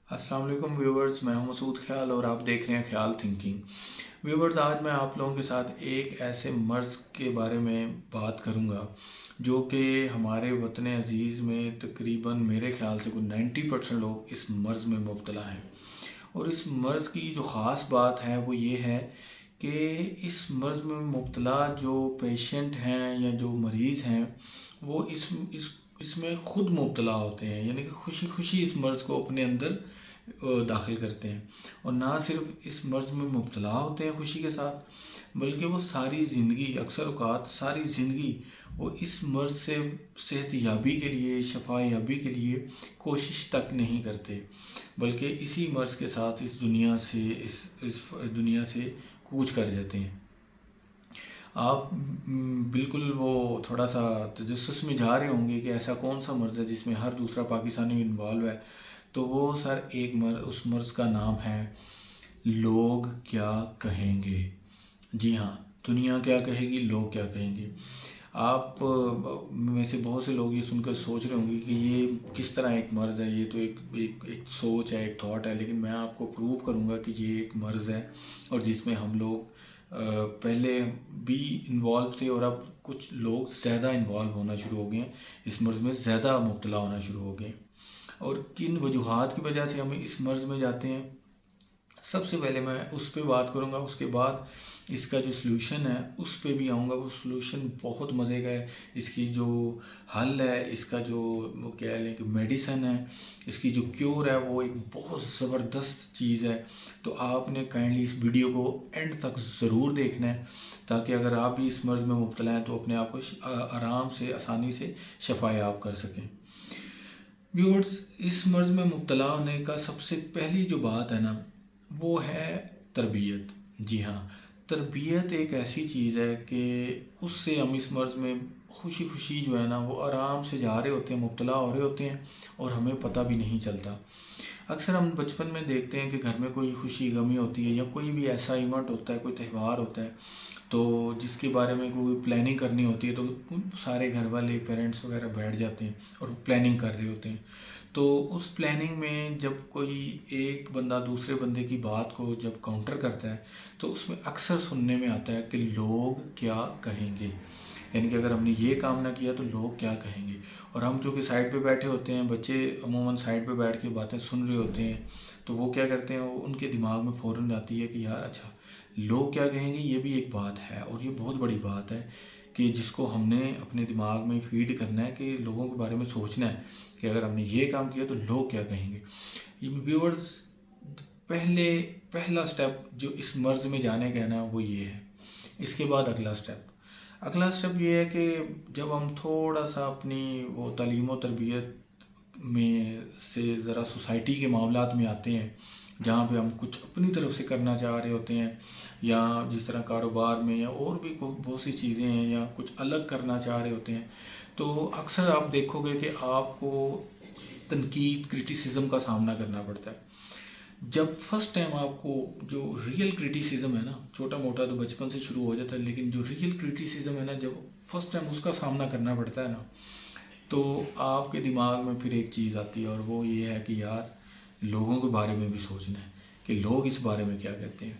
السلام علیکم ویورز، میں ہوں مسعود خیال اور آپ دیکھ رہے ہیں خیال تھنکنگ۔ ویورز، آج میں آپ لوگوں کے ساتھ ایک ایسے مرض کے بارے میں بات کروں گا جو کہ ہمارے وطن عزیز میں تقریباً میرے خیال سے کوئی 90% لوگ اس مرض میں مبتلا ہیں۔ اور اس مرض کی جو خاص بات ہے وہ یہ ہے کہ اس مرض میں مبتلا جو پیشنٹ ہیں یا جو مریض ہیں وہ اس میں خود مبتلا ہوتے ہیں، یعنی کہ خوشی خوشی اس مرض کو اپنے اندر داخل کرتے ہیں۔ اور نہ صرف اس مرض میں مبتلا ہوتے ہیں خوشی کے ساتھ، بلکہ وہ ساری زندگی، اکثر اوقات ساری زندگی وہ اس مرض سے صحت یابی کے لیے، شفا یابی کے لیے کوشش تک نہیں کرتے، بلکہ اسی مرض کے ساتھ اس دنیا سے کوچ کر جاتے ہیں۔ آپ بالکل وہ تھوڑا سا تجسس میں جا رہے ہوں گے کہ ایسا کون سا مرض ہے جس میں ہر دوسرا پاکستانی انوالو ہے۔ تو وہ سر اس مرض کا نام ہے لوگ کیا کہیں گے۔ جی ہاں، دنیا کیا کہے گی، لوگ کیا کہیں گے۔ آپ میں سے بہت سے لوگ یہ سن کر سوچ رہے ہوں گے کہ یہ کس طرح ایک مرض ہے، یہ تو ایک سوچ ہے، ایک تھاٹ ہے، لیکن میں آپ کو پروو کروں گا کہ یہ ایک مرض ہے اور جس میں ہم لوگ پہلے بھی انوالو تھے اور اب کچھ لوگ زیادہ انوالو ہونا شروع ہو گئے ہیں، اس مرض میں زیادہ مبتلا ہونا شروع ہو گئے ہیں۔ اور کن وجوہات کی وجہ سے ہم اس مرض میں جاتے ہیں، سب سے پہلے میں اس پہ بات کروں گا، اس کے بعد اس کا جو سلوشن ہے اس پہ بھی آؤں گا۔ وہ سلوشن بہت مزے کا ہے، اس کی جو حل ہے، اس کا جو وہ کہہ لیں کہ میڈیسن ہے، اس کی جو کیور ہے، وہ ایک بہت زبردست چیز ہے۔ تو آپ نے کائنڈلی اس ویڈیو کو اینڈ تک ضرور دیکھنا ہے، تاکہ اگر آپ بھی اس مرض میں مبتلا ہیں تو اپنے آپ کو آرام سے، آسانی سے شفا یاب کر سکیں۔ ویورز، اس مرض میں مبتلا ہونے کا سب سے پہلی جو بات ہے نا، وہ ہے تربیت۔ جی ہاں، تربیت ایک ایسی چیز ہے کہ اس سے ہم اس مرض میں خوشی خوشی جو ہے نا وہ آرام سے جا رہے ہوتے ہیں، مبتلا ہو رہے ہوتے ہیں اور ہمیں پتہ بھی نہیں چلتا۔ اکثر ہم بچپن میں دیکھتے ہیں کہ گھر میں کوئی خوشی غمی ہوتی ہے یا کوئی بھی ایسا ایونٹ ہوتا ہے، کوئی تہوار ہوتا ہے، تو جس کے بارے میں کوئی پلاننگ کرنی ہوتی ہے تو سارے گھر والے، پیرنٹس وغیرہ بیٹھ جاتے ہیں اور پلاننگ کر رہے ہوتے ہیں۔ تو اس پلاننگ میں جب کوئی ایک بندہ دوسرے بندے کی بات کو جب کاؤنٹر کرتا ہے تو اس میں اکثر سننے میں آتا ہے کہ لوگ کیا کہیں گے، یعنی کہ اگر ہم نے یہ کام نہ کیا تو لوگ کیا کہیں گے۔ اور ہم جو کہ سائڈ پہ بیٹھے ہوتے ہیں، بچے عموماً سائڈ پہ بیٹھ کے باتیں سن رہے ہوتے ہیں، تو وہ کیا کرتے ہیں، وہ ان کے دماغ میں فوراً آتی ہے کہ یار اچھا لوگ کیا کہیں گے، یہ بھی ایک بات ہے اور یہ بہت بڑی بات ہے کہ جس کو ہم نے اپنے دماغ میں فیڈ کرنا ہے، کہ لوگوں کے بارے میں سوچنا ہے کہ اگر ہم نے یہ کام کیا تو لوگ کیا کہیں گے۔ یہ ویورز، پہلا سٹیپ جو اس مرض میں جانے کا ہے نا وہ یہ ہے۔ اس کے بعد اگلا سٹیپ یہ ہے کہ جب ہم تھوڑا سا اپنی وہ تعلیم و تربیت میں سے ذرا سوسائٹی کے معاملات میں آتے ہیں، جہاں پہ ہم کچھ اپنی طرف سے کرنا چاہ رہے ہوتے ہیں، یا جس طرح کاروبار میں یا اور بھی بہت سی چیزیں ہیں، یا کچھ الگ کرنا چاہ رہے ہوتے ہیں، تو اکثر آپ دیکھو گے کہ آپ کو تنقید، کرٹیسزم کا سامنا کرنا پڑتا ہے۔ جب فرسٹ ٹائم آپ کو جو ریئل کرٹیسزم ہے نا، چھوٹا موٹا تو بچپن سے شروع ہو جاتا ہے، لیکن جو ریئل کرٹیسزم ہے نا، جب فرسٹ ٹائم اس کا سامنا کرنا پڑتا ہے نا، تو آپ کے دماغ میں پھر ایک چیز آتی ہے اور وہ یہ ہے کہ یار لوگوں کے بارے میں بھی سوچنا ہے کہ لوگ اس بارے میں کیا کہتے ہیں۔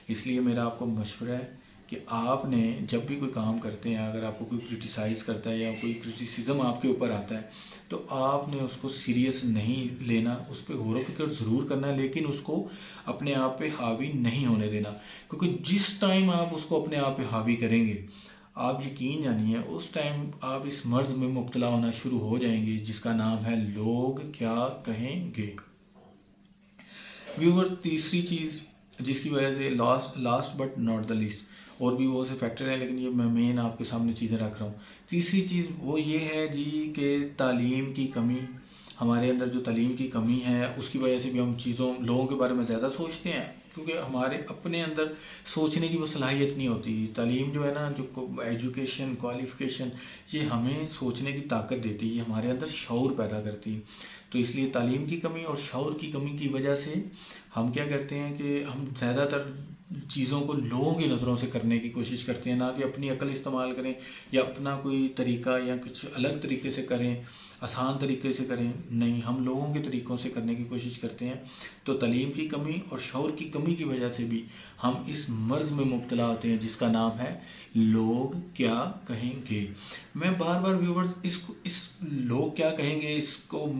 اس لیے میرا آپ کو مشورہ ہے کہ آپ نے جب بھی کوئی کام کرتے ہیں، اگر آپ کو کوئی کرٹیسائز کرتا ہے یا کوئی کرٹیسزم آپ کے اوپر آتا ہے، تو آپ نے اس کو سیریس نہیں لینا، اس پہ غور و فکر ضرور کرنا ہے، لیکن اس کو اپنے آپ پہ حاوی نہیں ہونے دینا، کیونکہ جس ٹائم آپ اس کو اپنے آپ پہ حاوی کریں گے، آپ یقین جانیے اس ٹائم آپ اس مرض میں مبتلا ہونا شروع ہو جائیں گے، جس کا نام ہے لوگ کیا کہیں گے۔ ویور، تیسری چیز جس کی وجہ سے last but not the least, اور بھی بہت سے فیکٹر ہیں لیکن یہ میں مین آپ کے سامنے چیزیں رکھ رہا ہوں۔ تیسری چیز وہ یہ ہے جی کہ تعلیم کی کمی، ہمارے اندر جو تعلیم کی کمی ہے اس کی وجہ سے بھی ہم لوگوں کے بارے میں زیادہ سوچتے ہیں کیونکہ ہمارے اپنے اندر سوچنے کی وہ صلاحیت نہیں ہوتی. تعلیم جو ہے نا، جو ایجوکیشن کوالیفیکیشن، یہ ہمیں سوچنے کی طاقت دیتی ہے، یہ ہمارے اندر شعور پیدا کرتی ہے. تو اس لیے تعلیم کی کمی اور شعور کی کمی کی وجہ سے ہم کیا کرتے ہیں کہ ہم زیادہ تر چیزوں کو لوگوں کی نظروں سے کرنے کی کوشش کرتے ہیں، نہ کہ اپنی عقل استعمال کریں یا اپنا کوئی طریقہ یا کچھ الگ طریقے سے کریں، آسان طریقے سے کریں. نہیں، ہم لوگوں کے طریقوں سے کرنے کی کوشش کرتے ہیں. تو تعلیم کی کمی اور شعور کی کمی کی وجہ سے بھی ہم اس مرض میں مبتلا ہوتے ہیں جس کا نام ہے لوگ کیا کہیں گے. میں بار بار ویورز اس لوگ کیا کہیں گے اس کو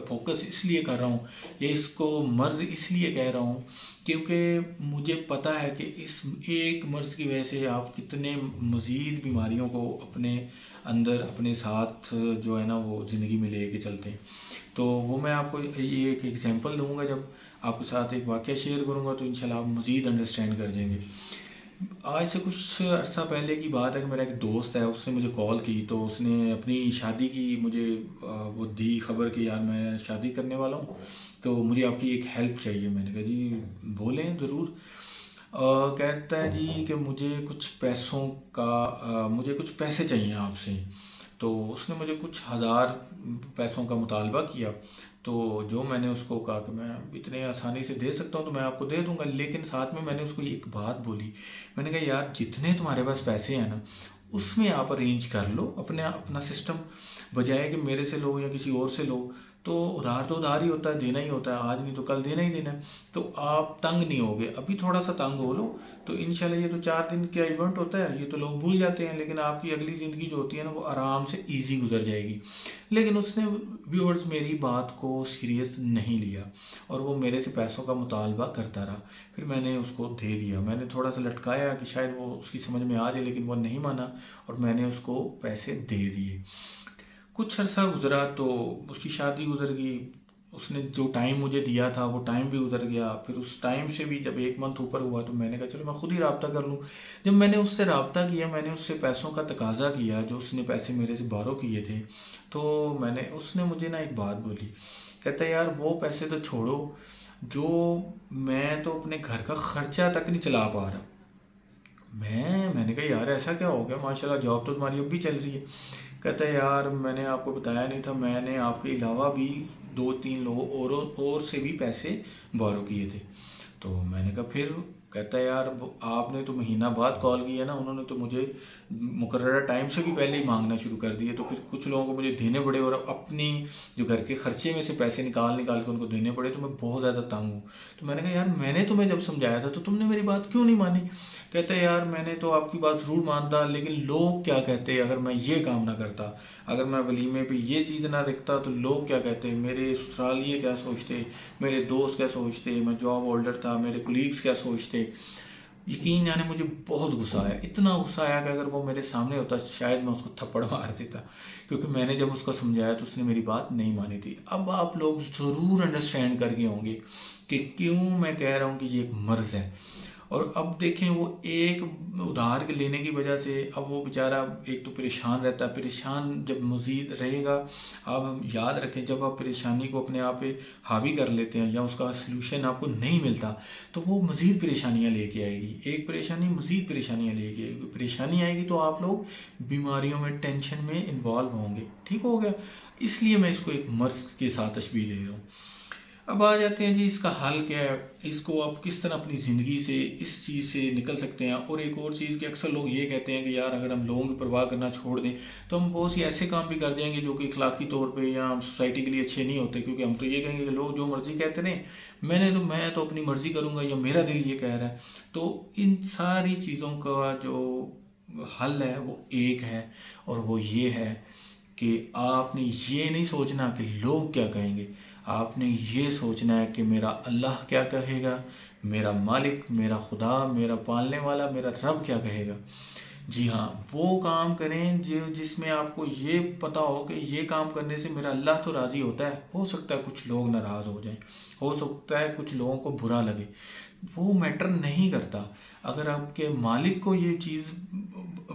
فوکس اس لیے کر رہا ہوں، یا اس کو مرض اس لیے کہہ رہا ہوں کیونکہ مجھے پتہ ہے کہ اس ایک مرض کی وجہ سے آپ کتنے مزید بیماریوں کو اپنے اندر اپنے ساتھ جو ہے نا وہ زندگی میں لے کے چلتے ہیں. تو وہ میں آپ کو یہ ایک ایگزامپل دوں گا، جب آپ کے ساتھ ایک واقعہ شیئر کروں گا تو انشاءاللہ آپ مزید انڈرسٹینڈ کر جائیں گے. آج سے کچھ عرصہ پہلے کی بات ہے کہ میرا ایک دوست ہے، اس نے مجھے کال کی تو اس نے اپنی شادی کی مجھے وہ دی خبر کہ یار میں شادی کرنے والا ہوں، تو مجھے آپ کی ایک ہیلپ چاہیے. میں نے کہا جی بولیں ضرور. کہتا ہے جی کہ مجھے کچھ پیسے چاہیے آپ سے. تو اس نے مجھے کچھ ہزار پیسوں کا مطالبہ کیا. تو جو میں نے اس کو کہا کہ میں اتنے آسانی سے دے سکتا ہوں تو میں آپ کو دے دوں گا، لیکن ساتھ میں نے اس کو ایک بات بولی. میں نے کہا یار جتنے تمہارے پاس پیسے ہیں نا اس میں آپ ارینج کر لو اپنا سسٹم، بجائے کہ میرے سے لو یا کسی اور سے لو. تو ادھار ہی ہوتا ہے، دینا ہی ہوتا ہے، آج نہیں تو کل دینا ہی دینا ہے. تو آپ تنگ نہیں ہوگے، ابھی تھوڑا سا تنگ ہو لو تو انشاءاللہ یہ تو 4 دن کا ایونٹ ہوتا ہے، یہ تو لوگ بھول جاتے ہیں، لیکن آپ کی اگلی زندگی جو ہوتی ہے نا وہ آرام سے ایزی گزر جائے گی. لیکن اس نے ویورز میری بات کو سیریس نہیں لیا اور وہ میرے سے پیسوں کا مطالبہ کرتا رہا. پھر میں نے اس کو دے دیا. میں نے تھوڑا سا لٹکایا کہ شاید وہ اس کی سمجھ میں آ جائے، لیکن وہ نہیں مانا اور میں نے اس کو پیسے دے دیے. کچھ عرصہ گزرا تو اس کی شادی گزر گئی. اس نے جو ٹائم مجھے دیا تھا وہ ٹائم بھی گزر گیا. پھر اس ٹائم سے بھی جب 1 منتھ اوپر ہوا تو میں نے کہا چلو میں خود ہی رابطہ کر لوں. جب میں نے اس سے رابطہ کیا، میں نے اس سے پیسوں کا تقاضا کیا جو اس نے پیسے میرے سے بورو کیے تھے. تو اس نے مجھے نا ایک بات بولی. کہتا ہے یار وہ پیسے تو چھوڑو، جو میں تو اپنے گھر کا خرچہ تک نہیں چلا پا رہا. میں نے کہا یار ایسا کیا ہو گیا، ماشاءاللہ جاب تو تمہاری اب بھی چل رہی ہے. کہتا ہے یار میں نے آپ کو بتایا نہیں تھا، میں نے آپ کے علاوہ بھی 2-3 لوگ اور سے بھی پیسے بورو کیے تھے. تو میں نے کہا پھر. کہتا ہے یار آپ نے تو مہینہ بعد کال کیا نا، انہوں نے تو مجھے مقررہ ٹائم سے بھی پہلے ہی مانگنا شروع کر دیے، تو پھر کچھ لوگوں کو مجھے دینے پڑے اور اپنی جو گھر کے خرچے میں سے پیسے نکال کے ان کو دینے پڑے. تو میں بہت زیادہ تنگ ہوں. تو میں نے کہا یار میں نے تمہیں جب سمجھایا تھا تو تم نے میری بات کیوں نہیں مانی. کہتا ہے یار میں نے تو آپ کی بات ضرور مانتا، لیکن لوگ کیا کہتے اگر میں یہ کام نہ کرتا، اگر میں ولیمے پہ یہ چیز نہ رکھتا تو لوگ کیا کہتے، میرے سسرالیے کیا سوچتے، میرے دوست کیا سوچتے، میں جاب ہولڈر تھا، میرے کولیگز کیا سوچتے. یقین جانے مجھے بہت غصہ آیا، اتنا غصہ آیا کہ اگر وہ میرے سامنے ہوتا شاید میں اس کو تھپڑ مار دیتا، کیونکہ میں نے جب اس کو سمجھایا تو اس نے میری بات نہیں مانی تھی. اب آپ لوگ ضرور انڈرسٹینڈ کر کے ہوں گے کہ کیوں میں کہہ رہا ہوں کہ یہ ایک مرض ہے. اور اب دیکھیں وہ ایک ادھار کے لینے کی وجہ سے اب وہ بیچارہ ایک تو پریشان رہتا ہے. پریشان جب مزید رہے گا، اب ہم یاد رکھیں جب آپ پریشانی کو اپنے آپ پہ حاوی کر لیتے ہیں یا اس کا سلوشن آپ کو نہیں ملتا تو وہ مزید پریشانیاں لے کے آئے گی. ایک پریشانی مزید پریشانیاں لے کے پریشانی آئے گی تو آپ لوگ بیماریوں میں ٹینشن میں انوالو ہوں گے. ٹھیک ہو گیا. اس لیے میں اس کو ایک مرض کے ساتھ تشبیہ دے رہا ہوں. اب آ جاتے ہیں جی اس کا حل کیا ہے، اس کو آپ کس طرح اپنی زندگی سے اس چیز سے نکل سکتے ہیں. اور ایک اور چیز کہ اکثر لوگ یہ کہتے ہیں کہ یار اگر ہم لوگوں کی پرواہ کرنا چھوڑ دیں تو ہم بہت سی ایسے کام بھی کر جائیں گے جو کہ اخلاقی طور پہ یا ہم سوسائٹی کے لیے اچھے نہیں ہوتے، کیونکہ ہم تو یہ کہیں گے کہ لوگ جو مرضی کہتے رہیں، میں تو اپنی مرضی کروں گا یا میرا دل یہ کہہ رہا ہے. تو ان ساری چیزوں کا جو حل ہے وہ ایک ہے، اور وہ یہ ہے کہ آپ نے یہ نہیں سوچنا کہ لوگ کیا کہیں گے. آپ نے یہ سوچنا ہے کہ میرا اللہ کیا کہے گا، میرا مالک، میرا خدا، میرا پالنے والا، میرا رب کیا کہے گا. جی ہاں، وہ کام کریں جس میں آپ کو یہ پتہ ہو کہ یہ کام کرنے سے میرا اللہ تو راضی ہوتا ہے. ہو سکتا ہے کچھ لوگ ناراض ہو جائیں، ہو سکتا ہے کچھ لوگوں کو برا لگے، وہ میٹر نہیں کرتا. اگر آپ کے مالک کو یہ چیز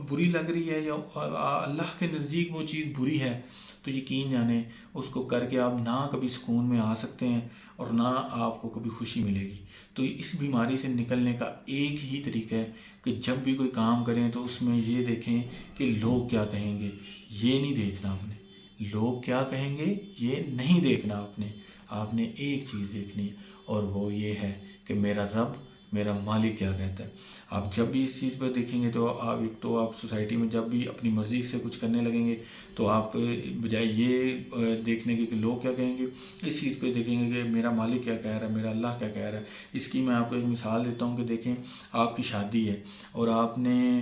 بری لگ رہی ہے یا اللہ کے نزدیک وہ چیز بری ہے تو یقین جانیں اس کو کر کے آپ نہ کبھی سکون میں آ سکتے ہیں اور نہ آپ کو کبھی خوشی ملے گی۔ تو اس بیماری سے نکلنے کا ایک ہی طریقہ ہے کہ جب بھی کوئی کام کریں تو اس میں یہ دیکھیں کہ لوگ کیا کہیں گے، یہ نہیں دیکھنا آپ نے، لوگ کیا کہیں گے یہ نہیں دیکھنا آپ نے ایک چیز دیکھنی ہے، اور وہ یہ ہے کہ میرا رب، میرا مالک کیا کہتا ہے۔ آپ جب بھی اس چیز پہ دیکھیں گے تو آپ سوسائٹی میں جب بھی اپنی مرضی سے کچھ کرنے لگیں گے تو آپ بجائے یہ دیکھنے کے کہ لوگ کیا کہیں گے، اس چیز پہ دیکھیں گے کہ میرا مالک کیا کہہ رہا ہے، میرا اللہ کیا کہہ رہا ہے۔ اس کی میں آپ کو ایک مثال دیتا ہوں کہ دیکھیں آپ کی شادی ہے اور آپ نے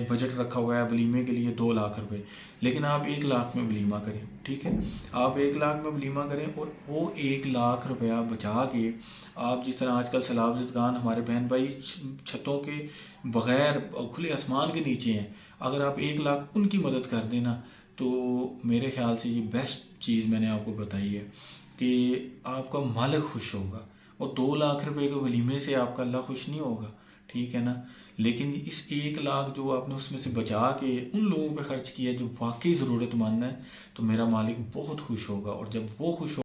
بجٹ رکھا ہوا ہے ولیمے کے لیے 2 لاکھ روپے، لیکن آپ 1 لاکھ میں ولیمہ کریں، ٹھیک ہے، آپ 1 لاکھ میں ولیمہ کریں اور وہ 1 لاکھ روپیہ بچا کے آپ جس طرح آج کل سیلاب زدگان ہمارے بہن بھائی چھتوں کے بغیر کھلے آسمان کے نیچے ہیں، اگر آپ 1 لاکھ ان کی مدد کر دینا تو میرے خیال سے یہ بیسٹ چیز میں نے آپ کو بتائی ہے کہ آپ کا مالک خوش ہوگا۔ اور 2 لاکھ روپے کے ولیمے سے آپ کا اللہ خوش نہیں ہوگا، ٹھیک ہے نا، لیکن اس 1 لاکھ جو آپ نے اس میں سے بچا کے ان لوگوں پہ خرچ کیا جو واقعی ضرورت مند ہے تو میرا مالک بہت خوش ہوگا، اور جب وہ خوش